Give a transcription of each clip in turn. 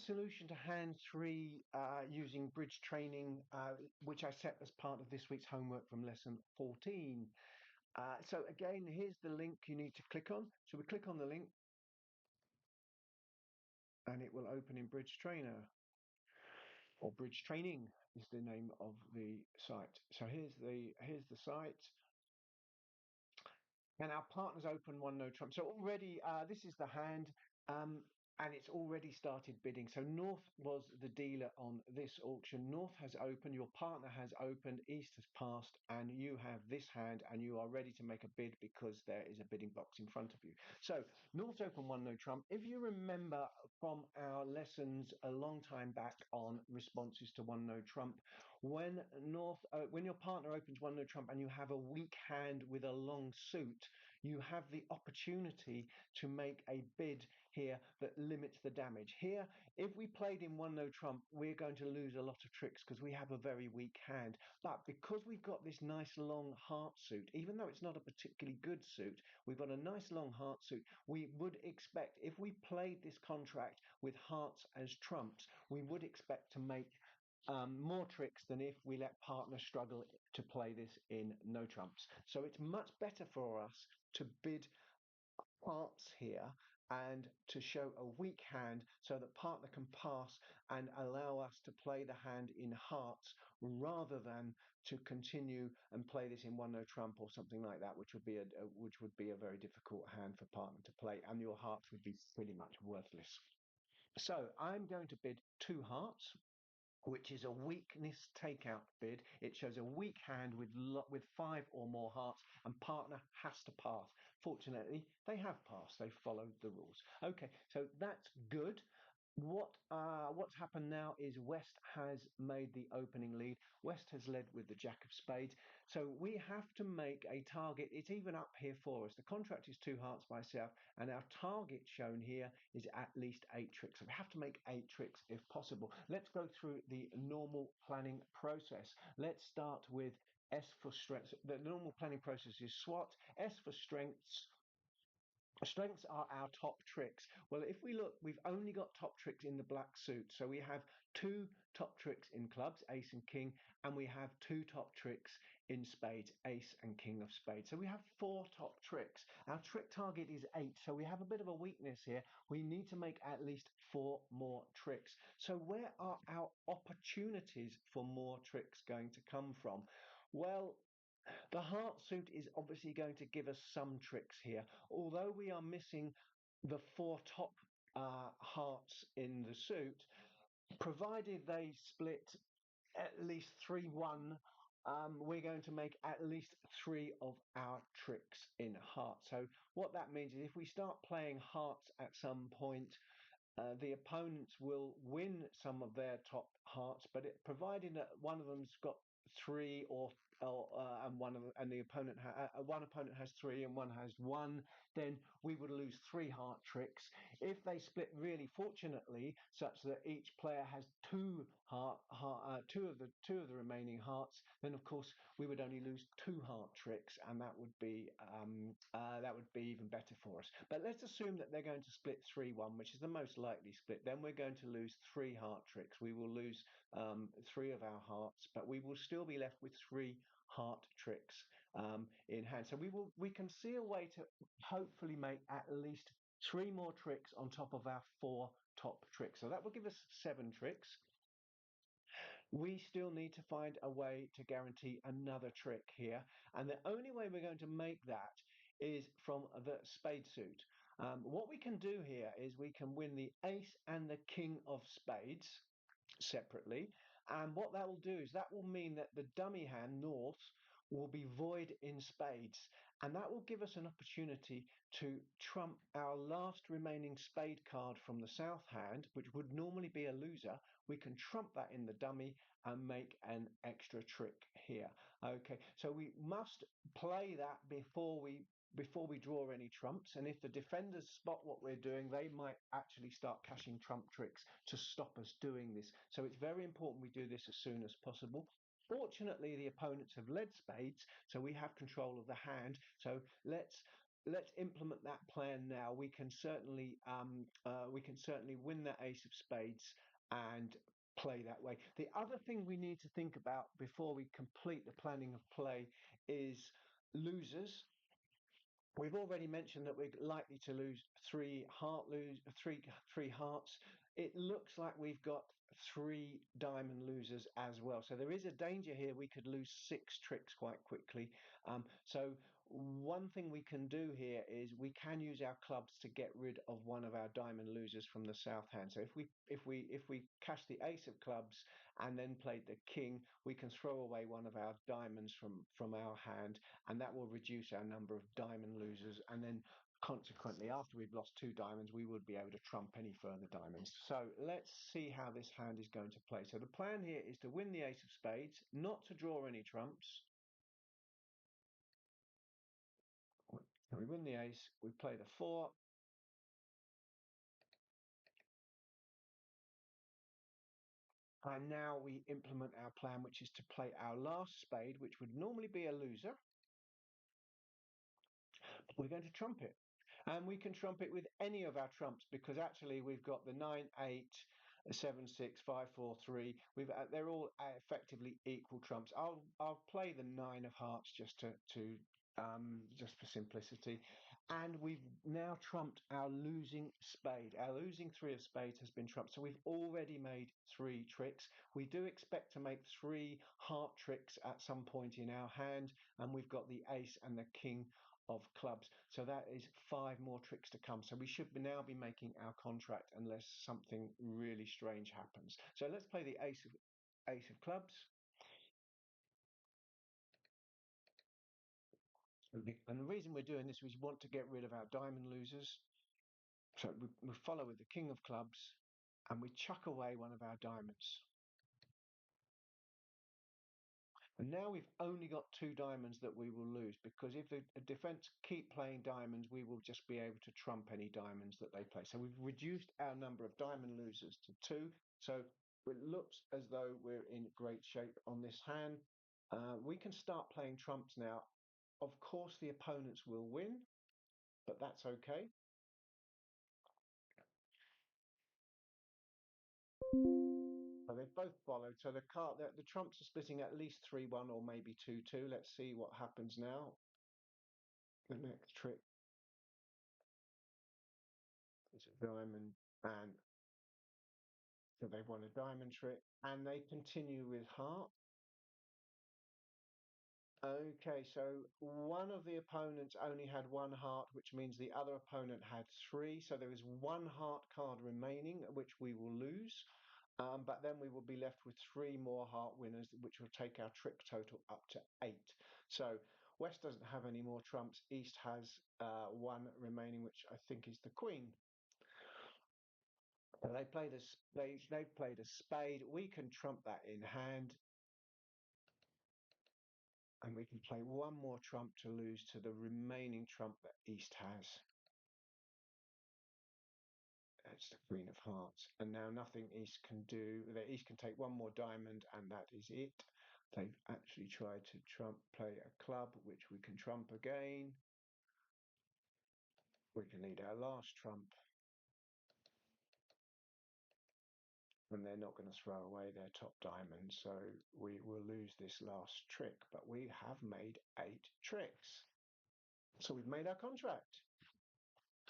solution to hand 3 using bridge training, which I set as part of this week's homework from lesson 14. So again, here's the link you need to click on. So we click on the link and it will open in Bridge Trainer, or Bridge Training is the name of the site. So here's the site. And our partners open one no trump. So already, this is the hand, and it's already started bidding. So North was the dealer on this auction. North has opened, your partner has opened, East has passed, and you have this hand, and you are ready to make a bid because there is a bidding box in front of you. So North's open one no trump. If you remember from our lessons a long time back on responses to one no trump, when your partner opens one no trump and you have a weak hand with a long suit, you have the opportunity to make a bid here that limits the damage. Here, if we played in one no trump, we're going to lose a lot of tricks because we have a very weak hand. But because we've got this nice long heart suit, even though it's not a particularly good suit, we've got a nice long heart suit. We would expect, if we played this contract with hearts as trumps, we would expect to make more tricks than if we let partner struggle to play this in no trumps. So it's much better for us to bid hearts here and to show a weak hand so that partner can pass and allow us to play the hand in hearts rather than to continue and play this in one no trump or something like that, which would be a very difficult hand for partner to play, and your hearts would be pretty much worthless. So I'm going to bid 2 hearts, which is a weakness takeout bid. It shows a weak hand with 5 or more hearts, and partner has to pass. Fortunately, they have passed. They followed the rules. Okay, so that's good. What's happened now is West has made the opening lead. West has led with the Jack of Spades. So we have to make a target. It's even up here for us. The contract is 2 hearts by South, and our target shown here is at least 8 tricks. So we have to make 8 tricks if possible. Let's go through the normal planning process. Let's start with S for strengths. The normal planning process is SWOT. S for strengths. Strengths are our top tricks. Well, if we look, we've only got top tricks in the black suit. So we have 2 top tricks in clubs, ace and king, and we have 2 top tricks in spades, ace and king of spades. So we have 4 top tricks. Our trick target is 8, so we have a bit of a weakness here. We need to make at least 4 more tricks. So where are our opportunities for more tricks going to come from? Well, the heart suit is obviously going to give us some tricks here, although we are missing the 4 top hearts in the suit. Provided they split at least 3-1, we're going to make at least 3 of our tricks in hearts. So what that means is if we start playing hearts at some point, the opponents will win some of their top hearts, but providing that one of them's got 3 and the opponent one opponent has 3 and one has 1, then we would lose 3 heart tricks. If they split really fortunately, such that each player has 2 2 of the remaining hearts, then of course we would only lose 2 heart tricks, and that would be even better for us. But let's assume that they're going to split 3-1, which is the most likely split. Then we're going to lose 3 heart tricks. We will lose 3 of our hearts, but we will still be left with 3 heart tricks in hand. So we can see a way to hopefully make at least 3 more tricks on top of our 4 top tricks. So that will give us 7 tricks. We still need to find a way to guarantee another trick here, and the only way we're going to make that is from the spade suit. What we can do here is we can win the ace and the king of spades separately, and what that will do is that will mean that the dummy hand North will be void in spades, and that will give us an opportunity to trump our last remaining spade card from the south hand, which would normally be a loser. We can trump that in the dummy and make an extra trick here. Okay, so we must play that before we draw any trumps, and if the defenders spot what we're doing, they might actually start cashing trump tricks to stop us doing this. So it's very important we do this as soon as possible. Fortunately, the opponents have led spades, so we have control of the hand. So let's let's implement that plan now. We can certainly win the ace of spades and play that way. The other thing we need to think about before we complete the planning of play is losers. We've already mentioned that we're likely to lose three hearts. It looks like we've got three diamond losers as well. So there is a danger here. We could lose six tricks quite quickly. So one thing we can do here is we can use our clubs to get rid of one of our diamond losers from the south hand. So if we cash the ace of clubs and then played the king, we can throw away one of our diamonds from our hand, and that will reduce our number of diamond losers. And then consequently, after we've lost two diamonds, we would be able to trump any further diamonds. So let's see how this hand is going to play. So the plan here is to win the ace of spades, not to draw any trumps. We win the ace, we play the four. And now we implement our plan, which is to play our last spade, which would normally be a loser. We're going to trump it. And we can trump it with any of our trumps, because actually we've got the 9, 8, 7, 6, 5, 4, 3. They're all effectively equal trumps. I'll play the 9 of hearts just for simplicity. And we've now trumped our losing spade. Our losing 3 of spades has been trumped. So we've already made 3 tricks. We do expect to make 3 heart tricks at some point in our hand. And we've got the ace and the king of clubs. So that is 5 more tricks to come. So we should now be making our contract unless something really strange happens. So let's play the ace of clubs. And the reason we're doing this is we want to get rid of our diamond losers. So we follow with the king of clubs and we chuck away one of our diamonds. And now we've only got 2 diamonds that we will lose, because if the defense keep playing diamonds, we will just be able to trump any diamonds that they play. So we've reduced our number of diamond losers to 2. So it looks as though we're in great shape on this hand. We can start playing trumps now. Of course, the opponents will win, but that's okay. So they've both followed. So the trumps are splitting at least 3-1 or maybe 2-2. Let's see what happens now. The next trick is a diamond, and so they've won a diamond trick, and they continue with heart. Okay, so one of the opponents only had 1 heart, which means the other opponent had 3. So there is 1 heart card remaining, which we will lose. But then we will be left with 3 more heart winners, which will take our trick total up to 8. So West doesn't have any more trumps. East has 1 remaining, which I think is the queen. So they've played a spade. We can trump that in hand. And we can play 1 more trump to lose to the remaining trump that East has. That's the Queen of Hearts. And now nothing East can do. The East can take 1 more diamond, and that is it. They've actually tried to play a club, which we can trump again. We can need our last trump. And they're not going to throw away their top diamond, so we will lose this last trick. But we have made 8 tricks. So we've made our contract.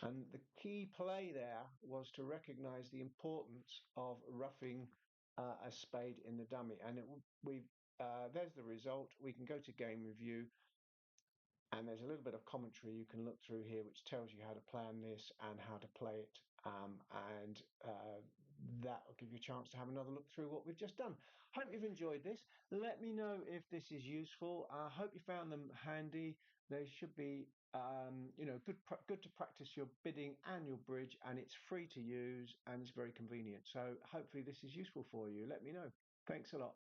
And the key play there was to recognize the importance of roughing a spade in the dummy. And there's the result. We can go to game review, and there's a little bit of commentary you can look through here, which tells you how to plan this and how to play it. And that will give you a chance to have another look through what we've just done. Hope you've enjoyed this. Let me know if this is useful. I hope you found them handy. They should be good to practice your bidding and your bridge, and it's free to use and it's very convenient. So hopefully this is useful for you. Let me know. Thanks a lot.